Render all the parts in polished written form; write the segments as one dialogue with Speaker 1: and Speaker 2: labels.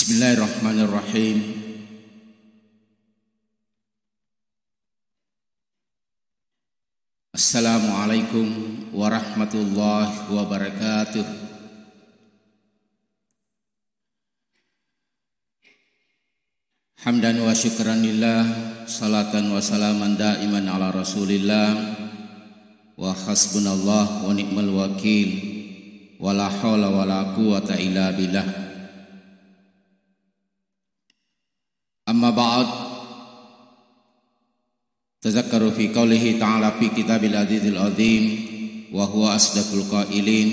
Speaker 1: Bismillahirrahmanirrahim. Assalamualaikum warahmatullahi wabarakatuh. Hamdan wa syukran lillah, salatan wa salaman daiman ala rasulillah, wa hasbunallah wa ni'mal wakil, wa la hawla wa la quwata illa billah. Amma ba'd, tazakkaru fi qawlihi ta'ala fi kitabil azizil azim, wa huwa asdaqul qailin.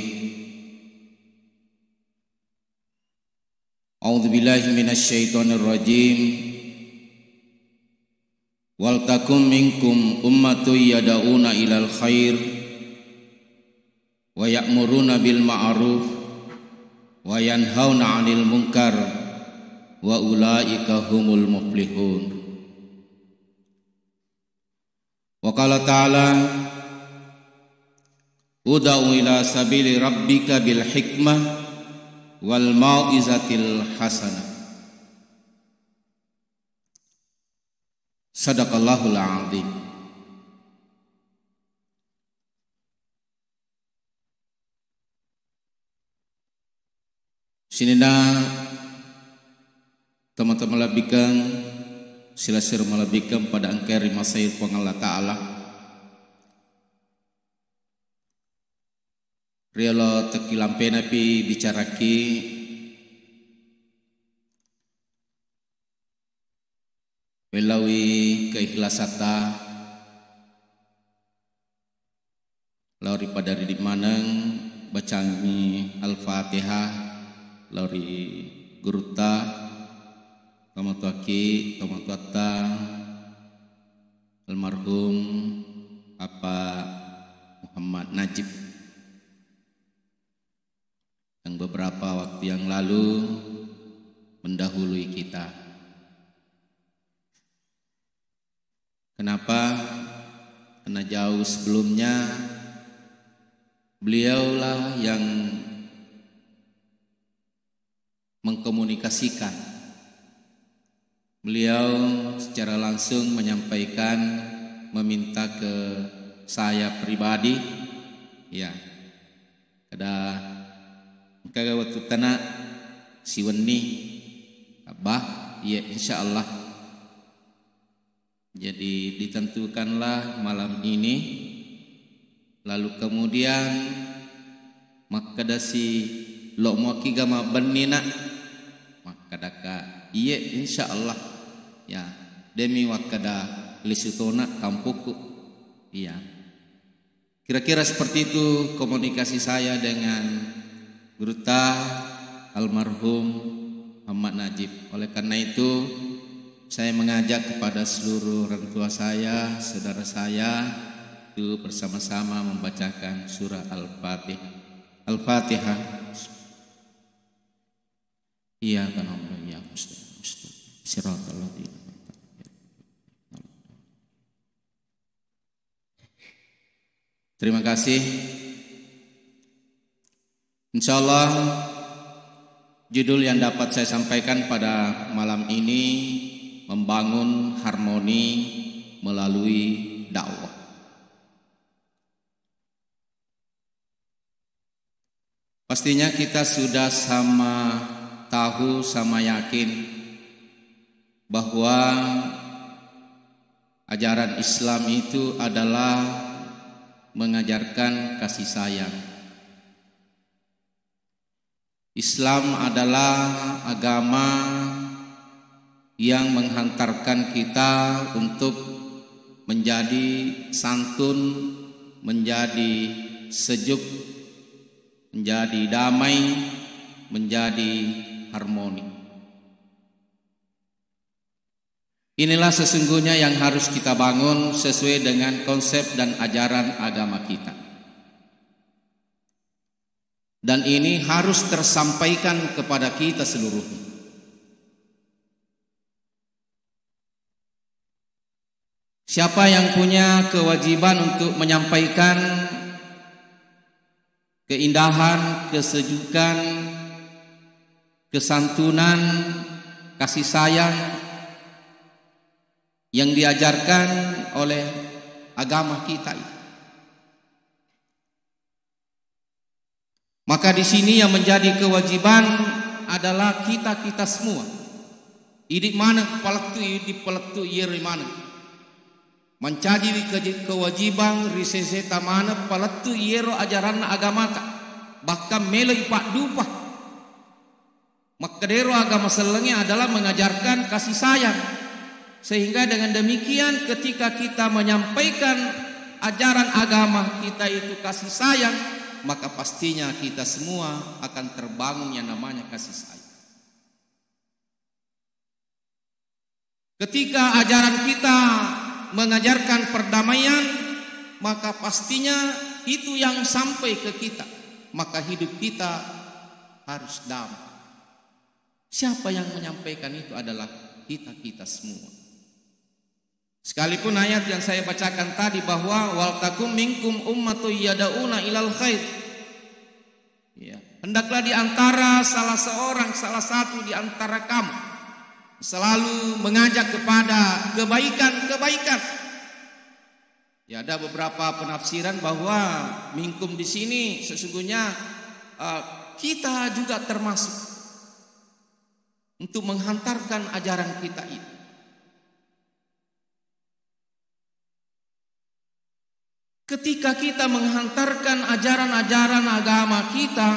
Speaker 1: A'udzu billahi minasy syaithanir rajim. Wal takum minkum ummatun yad'una ilal khair wa ya'muruna bil ma'ruf wa yanhauna 'anil munkar wa ulaika humul muflihun. Wa qala ta'ala ud'u ila sabili rabbika bil hikmah wal mau'izatil hasanah. Sadaqallahul adzim. Sinina teman-teman labikang silasir malabikang pada angkari masair pang Allah Ta'ala. Rialo tekilampe napi bicaraki melawi keikhlasan lauri pada di manang bacangi Al-Fatihah lauri guruta kamatuaki kamatuata almarhum Bapak Muhammad Najib yang beberapa waktu yang lalu mendahului kita. Kenapa? Karena jauh sebelumnya beliaulah yang mengkomunikasikan. Beliau secara langsung menyampaikan, meminta ke saya pribadi, ya, kada waktu tanah siweni abah, ya insyaallah. Jadi ditentukanlah malam ini. Lalu kemudian makadasi lo mau kigama benina makadaka iya insyaallah ya demi wakada lisutona kampuku. Iya, kira-kira seperti itu komunikasi saya dengan Guruta almarhum Muhammad Najib. Oleh karena itu saya mengajak kepada seluruh orang tua saya, saudara saya itu bersama-sama membacakan surah Al-Fatihah. Al-Fatihah. Iya kan Allah ya Siratal ladzina. Terima kasih. Insyaallah judul yang dapat saya sampaikan pada malam ini membangun harmoni melalui dakwah. Pastinya kita sudah sama tahu, sama yakin bahwa ajaran Islam itu adalah mengajarkan kasih sayang. Islam adalah agama yang menghantarkan kita untuk menjadi santun, menjadi sejuk, menjadi damai, menjadi harmoni. Inilah sesungguhnya yang harus kita bangun sesuai dengan konsep dan ajaran agama kita. Dan ini harus tersampaikan kepada kita seluruhnya. Siapa yang punya kewajiban untuk menyampaikan keindahan, kesejukan, kesantunan, kasih sayang yang diajarkan oleh agama kita. Maka di sini yang menjadi kewajiban adalah kita semua. Idi mana palaktu idi palaktu yeri mana. Mencaji kewajiban riseseta mana palaktu yero ajaran agama ta. Bahkan meloi pak dupa. Makadero agama selengnya adalah mengajarkan kasih sayang. Sehingga dengan demikian ketika kita menyampaikan ajaran agama kita itu kasih sayang, maka pastinya kita semua akan terbangun yang namanya kasih sayang. Ketika ajaran kita mengajarkan perdamaian, maka pastinya itu yang sampai ke kita. Maka hidup kita harus damai. Siapa yang menyampaikan itu adalah kita semua. Sekalipun ayat yang saya bacakan tadi bahwa wal takum minkum ummatun yad'una ilal khair. Ya, hendaklah di antara salah satu di antara kamu selalu mengajak kepada kebaikan. Ya, ada beberapa penafsiran bahwa minkum di sini sesungguhnya kita juga termasuk untuk menghantarkan ajaran kita ini. Ketika kita menghantarkan ajaran-ajaran agama kita,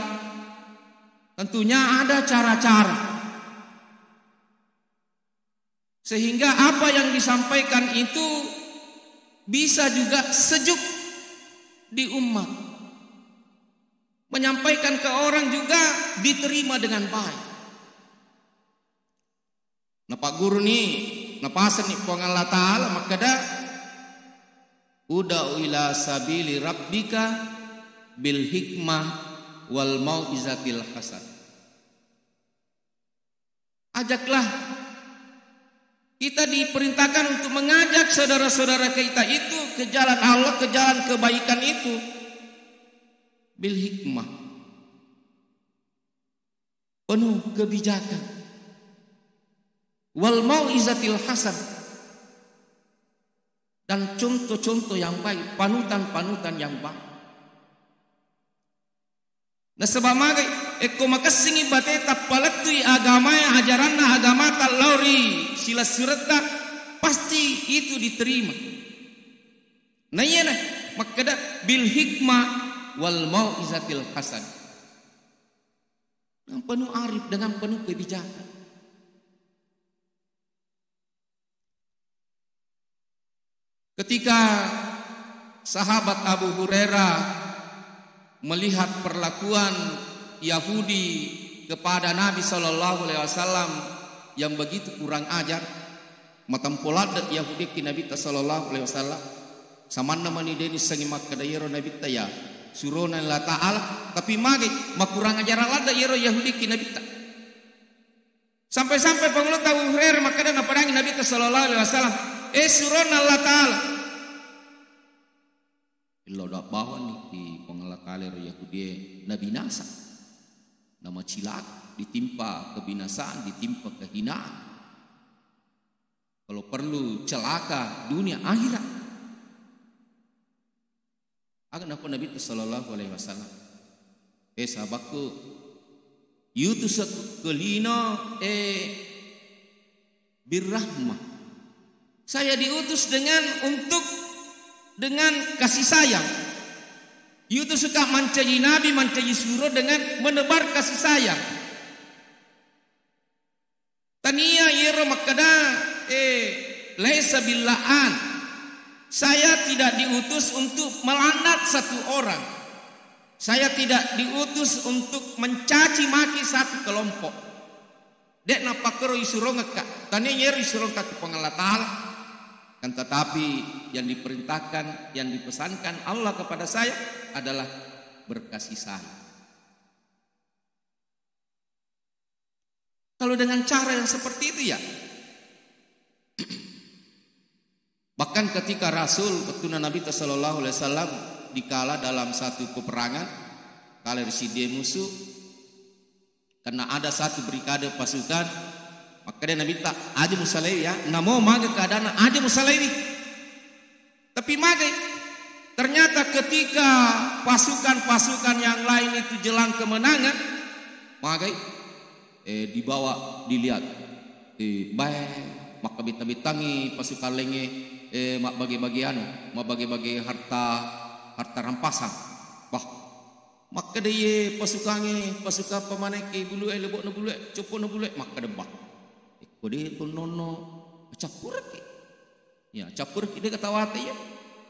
Speaker 1: tentunya ada cara-cara. Sehingga apa yang disampaikan itu bisa juga sejuk di umat. Menyampaikan ke orang juga diterima dengan baik. Nah Pak Guru nih, napasan nih pong Allah Ta'ala makada uda'u ila sabili rabbika bil hikmah wal mau'izatil hasan. Ajaklah, kita diperintahkan untuk mengajak saudara-saudara kita itu ke jalan Allah, ke jalan kebaikan itu bil hikmah, penuh kebijakan, wal mau'izatil hasan, dan contoh-contoh yang baik, panutan-panutan yang baik. Nah sebab magai eko makasingi bateta palatui agama ajaranna agama talauri sila surata pasti itu diterima. Nah iya nah makada bil hikmah wal mau'izatil hasan. Dengan penuh arif, dengan penuh kebijakan. Ketika sahabat Abu Hurairah melihat perlakuan Yahudi kepada Nabi SAW yang begitu kurang ajar, matampolat Yahudi ki Nabi SAW samanna mani deni sangimak kadayero Nabi ya surona la ta'ala tapi magi makurang ajar lada yero Yahudi ki Nabi ta. Sampai-sampai pengulut Abu Hurairah makanya napadangi Nabi SAW surona Allah Ta'ala ilo dak bawa nih di pengalakaler Yahudi Nabi Nasa nama cilak ditimpa kebinasaan, ditimpa kehinaan, kalau perlu celaka dunia akhirat. Akan apa Nabi sallallahu alaihi wasallam sahabatku yutus kelino birrahmah. Saya diutus dengan kasih sayang. Yutus suka mancaji Nabi, mancaji suruh dengan menebar kasih sayang. Tania yero makada laisa billaan. Saya tidak diutus untuk melaknat satu orang. Saya tidak diutus untuk mencaci maki satu kelompok. Dek napakero isuruh ngeka. Tania yero isuruh ke pengalat. Kan tetapi yang diperintahkan, yang dipesankan Allah kepada saya adalah berkasih sayang. Kalau dengan cara yang seperti itu ya. Bahkan ketika Rasul petunjuk Nabi sallallahu alaihi wasallam dikala dalam satu peperangan kala si dia musuh karena ada satu brigade pasukan, maka dia minta aja musalai ya, namo maga keadaan aja musalai ini. Tapi maga ternyata ketika pasukan-pasukan yang lain itu jelang kemenangan, maga dibawa dilihat, baik maka bitangi pasukan lenge, mak bagi-bagi harta rampasan. Bah maka dia pasukan pemaneke bulu lebok na bulu copo na bulu maka debak kode tu nono capur ke ya capur dia kata wate ya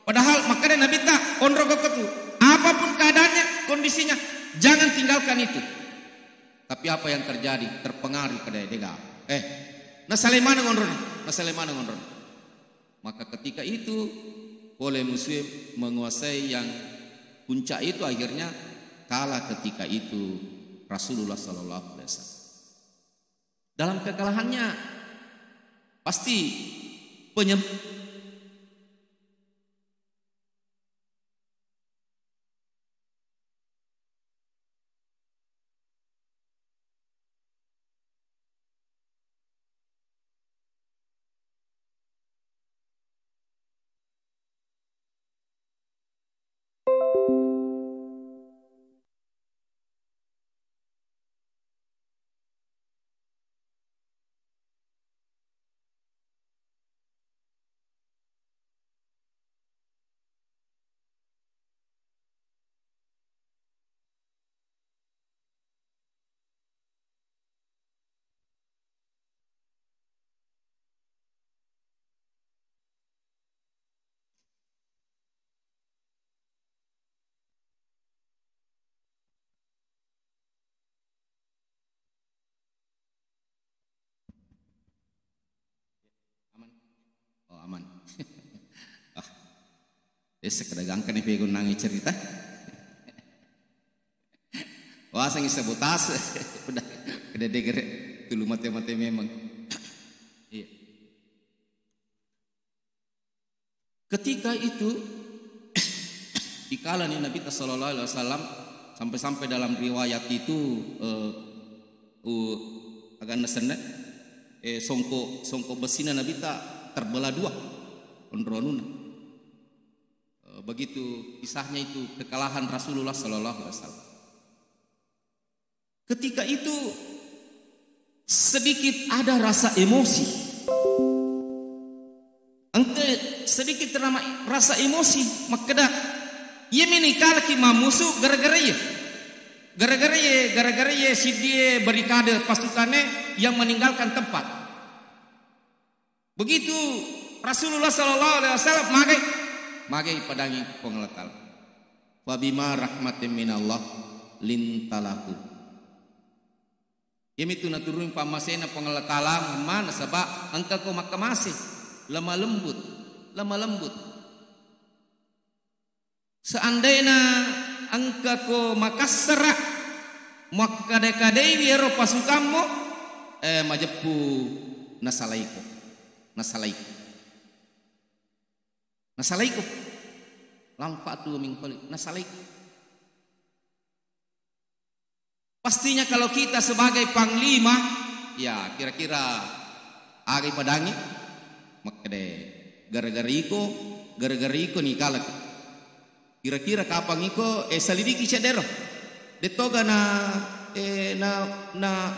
Speaker 1: padahal maka dia nabi tak onro ketu apapun keadaannya kondisinya jangan tinggalkan itu. Tapi apa yang terjadi terpengaruh pada dia nasalemana ngonron maka ketika itu oleh muslim menguasai yang puncak itu akhirnya kalah ketika itu Rasulullah Sallallahu Alaihi Wasallam. Dalam kekalahannya pasti aman. Sekedagangkan nih pegon nangi cerita. Wah sangi sabotase. Udah denger dulu mate-mate memang. Iya. Ketika itu dikala nih Nabi Sallallahu Alaihi Wasallam sampai-sampai dalam riwayat itu agak nesene songko besina Nabi tak terbelah dua onronuna. Begitu kisahnya itu kekalahan Rasulullah Sallallahu Alaihi Wasallam. Ketika itu sedikit ada rasa emosi, sedikit terama rasa emosi, maka dah ia menikah lagi mamusu gara-gara ye si dia barikade pasukannya yang meninggalkan tempat. Begitu Rasulullah Sallallahu Alaihi Wasallam magai padangi pengelakal. Wabima rahmatin minallah lintalaku. Yami tu naturun pamasena pengelakalam mana sebab engkau ko makamasi lemah lembut. Seandainya engkau ko makasra makadai biaro pasukanmu majepu nasalaiku lamfatu min qali nasalaiku. Pastinya kalau kita sebagai panglima ya kira-kira agi padangi makade gara-gara iko nih kalak kira-kira kapang iko salidiki cedero detoga na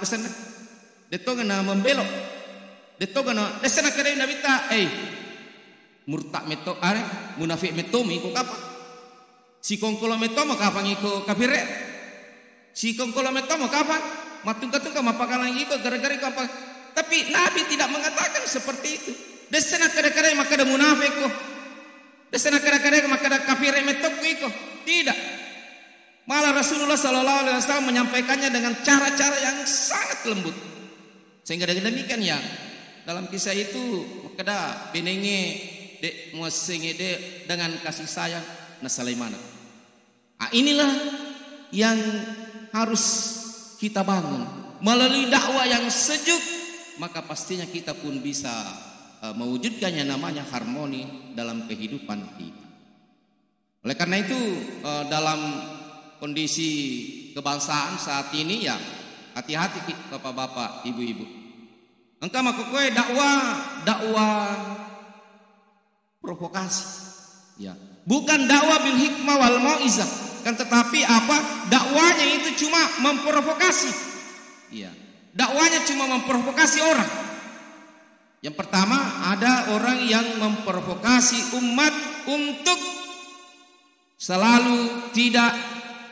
Speaker 1: kesana detoga na membelok detoga na desana kare nabita murtak meto are munafik meto iko kapang si kongkolo meto mo kapang iko kapire si kongkolo meto mo kapang matungka-tungka mapakalang iko gara-gara kapang. Tapi Nabi tidak mengatakan seperti itu. Desana kare-kare maka ada munafik ko. Desana kare-kare maka ada kafir metok ko. Tidak. Malah Rasulullah Sallallahu Alaihi Wasallam menyampaikannya dengan cara-cara yang sangat lembut. Sehingga dengan demikian ya dalam kisah itu maka ada benenge dek muasenge de dengan kasih sayang nasalaimana. Inilah yang harus kita bangun melalui dakwah yang sejuk, maka pastinya kita pun bisa mewujudkannya namanya harmoni dalam kehidupan kita. Oleh karena itu dalam kondisi kebangsaan saat ini ya hati-hati bapak-bapak, ibu-ibu. Engkau makukue dakwah provokasi. Ya, bukan dakwah bil hikmah wal mauizah, kan tetapi apa? Dakwanya itu cuma memprovokasi. Iya. Dakwanya cuma memprovokasi orang. Yang pertama, ada orang yang memprovokasi umat untuk selalu tidak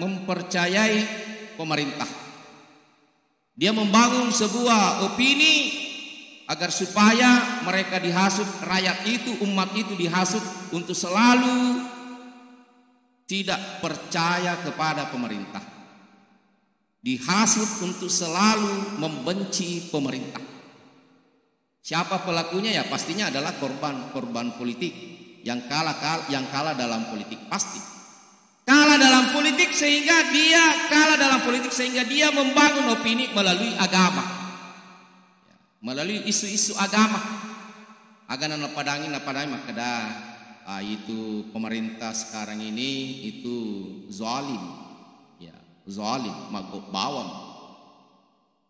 Speaker 1: mempercayai pemerintah. Dia membangun sebuah opini agar supaya mereka dihasut, rakyat itu, umat itu dihasut untuk selalu tidak percaya kepada pemerintah. Dihasut untuk selalu membenci pemerintah. Siapa pelakunya? Ya pastinya adalah korban politik yang kalah dalam politik, pasti. Kalah dalam politik sehingga dia membangun opini melalui agama. Melalui isu-isu agama. Agama napadangin makada itu pemerintah sekarang ini itu zalim. Ya, zalim, magok bawang.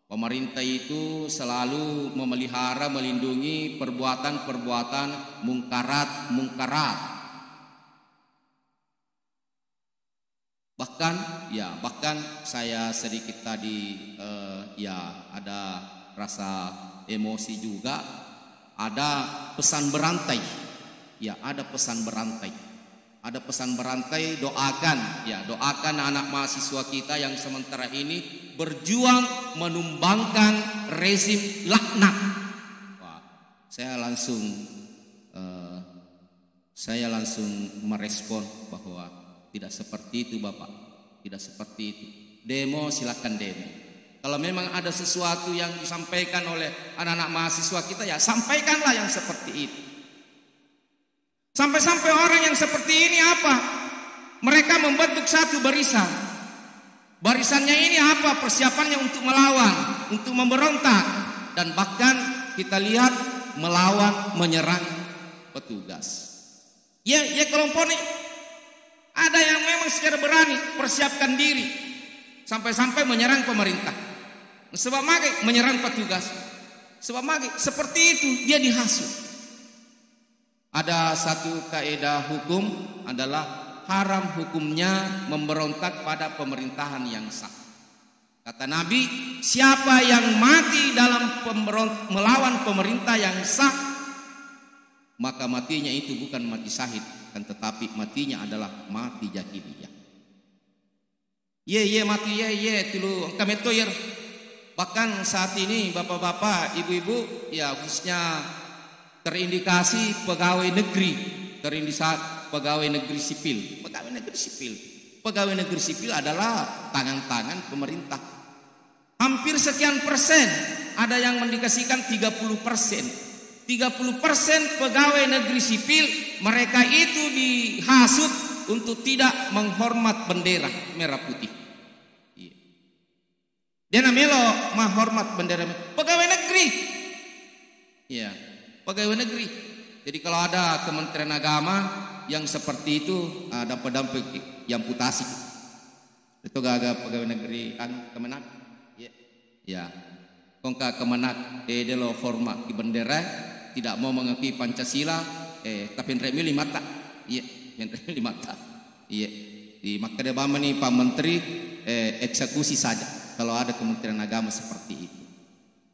Speaker 1: Pemerintah itu selalu memelihara, melindungi perbuatan-perbuatan mungkarat. Bahkan saya sedikit tadi ada rasa emosi juga, ada pesan berantai. Ya, ada pesan berantai, doakan anak mahasiswa kita yang sementara ini berjuang menumbangkan rezim laknat. Wah, saya langsung merespon bahwa tidak seperti itu, Bapak. Tidak seperti itu. Demo silakan demo. Kalau memang ada sesuatu yang disampaikan oleh anak-anak mahasiswa kita, ya sampaikanlah yang seperti itu. Sampai-sampai orang yang seperti ini apa? Mereka membentuk satu barisan. Barisannya ini apa? Persiapannya untuk melawan, untuk memberontak, dan bahkan kita lihat melawan, menyerang petugas. Ya kelompok ini ada yang memang secara berani persiapkan diri sampai-sampai menyerang pemerintah. Sebab menyerang petugas. Sebab seperti itu dia dihasut. Ada satu kaidah hukum adalah haram hukumnya memberontak pada pemerintahan yang sah. Kata Nabi, siapa yang mati dalam melawan pemerintah yang sah, maka matinya itu bukan mati syahid, kan tetapi matinya adalah mati jahiliyah. Mati tilu kami toyer. Bahkan saat ini bapak-bapak, ibu-ibu, ya khususnya terindikasi pegawai negeri, pegawai negeri sipil. Pegawai negeri sipil adalah tangan-tangan pemerintah. Hampir sekian persen, ada yang mendikasikan 30%. 30% pegawai negeri sipil mereka itu dihasut untuk tidak menghormat bendera merah putih. Dia namanya menghormat bendera pegawai negeri. Ya, pegawai negeri. Jadi kalau ada Kementerian Agama yang seperti itu, ada pendamping yang amputasi. Itu gak pegawai negeri kan Kemenak. Ya. Kongka Kemenak dia lo hormat di bendera, tidak mau mengakui Pancasila, tapi remili mata. Iya, remili mata. Iya. Di Makada Bama nih Pak Menteri eksekusi saja kalau ada Kementerian Agama seperti itu.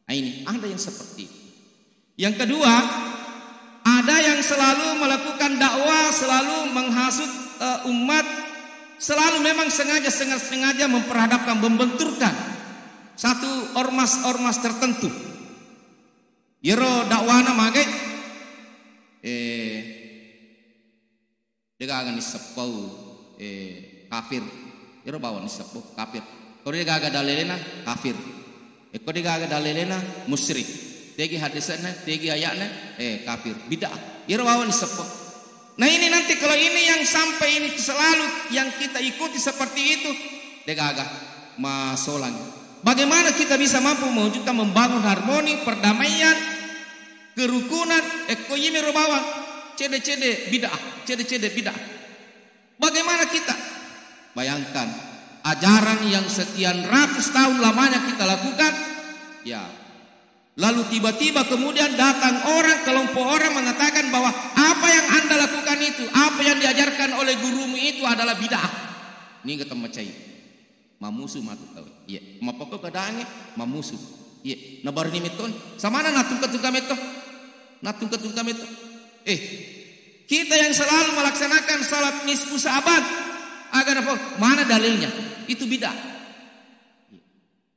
Speaker 1: Nah ini ada yang seperti itu. Yang kedua, ada yang selalu melakukan dakwah, selalu menghasut umat, selalu memang sengaja memperhadapkan, membenturkan satu ormas tertentu. Yero dakwana mage dia akan disepau kafir. Yero bawa disepau kafir. Kalau dia gak dalilena kafir. Kalau dia gak dalilena musyrik. Tegi hadisnya, tegi ayatnya kafir. Bid'ah. Yero bawa disepau. Nah ini nanti kalau ini yang sampai ini selalu yang kita ikuti seperti itu, dia gak masolang. Bagaimana kita bisa mampu mewujudkan membangun harmoni, perdamaian, kerukunan, ekoyimi robawa, cede bid'ah. Bagaimana kita? Bayangkan ajaran yang sekian ratus tahun lamanya kita lakukan, ya. Lalu tiba-tiba kemudian datang orang, kelompok orang mengatakan bahwa apa yang Anda lakukan itu, apa yang diajarkan oleh gurumu itu adalah bid'ah. Ini kata macai. Mamusu matu tahu. Iya, mapoko kadaange mamusu. Iya, nabar ni meton. Samana natung ketung meto. Natung ketung meto. Kita yang selalu melaksanakan salat nisfu sahabat agar apa? Mana dalilnya? Itu bid'ah.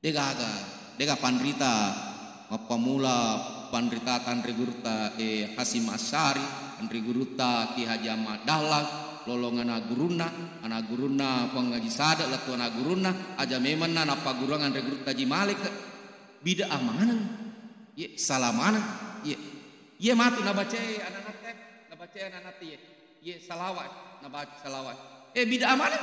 Speaker 1: Dega pandrita pamula pandrita Tandri Gurta Hasim Asyari, Tandri Gurta Ki Haji Ahmad Dahlan, lolongan anak guruna pengaji sada latu anak guruna aja memang apa guruan Tandri Gurta Haji Malik bid'ah mana? Ye salah mana? Ye mati nabaca anak ye salawat nabaca salawat. Bid'ah mana?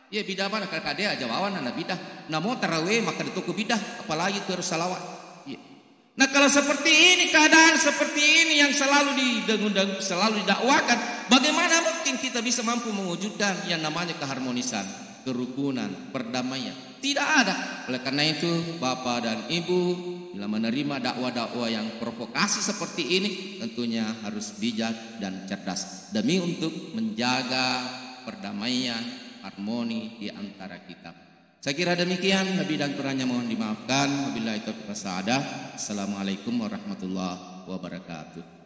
Speaker 1: Ye bid'ah mana? Kalau dia aja wawan anak bid'ah. Namo tarawih maka itu bid'ah, apalagi itu harus salawat. Nah kalau seperti ini, keadaan seperti ini yang selalu didengung-dengung, selalu didakwakan, bagaimana mungkin kita bisa mampu mewujudkan yang namanya keharmonisan, kerukunan, perdamaian? Tidak ada. Oleh karena itu Bapak dan Ibu, bila menerima dakwah-dakwah yang provokasi seperti ini, tentunya harus bijak dan cerdas demi untuk menjaga perdamaian, harmoni di antara kita. Saya kira demikian, lebih dan kurangnya mohon dimaafkan. Wabillahi taufiq wal hidayah. Assalamualaikum warahmatullahi wabarakatuh.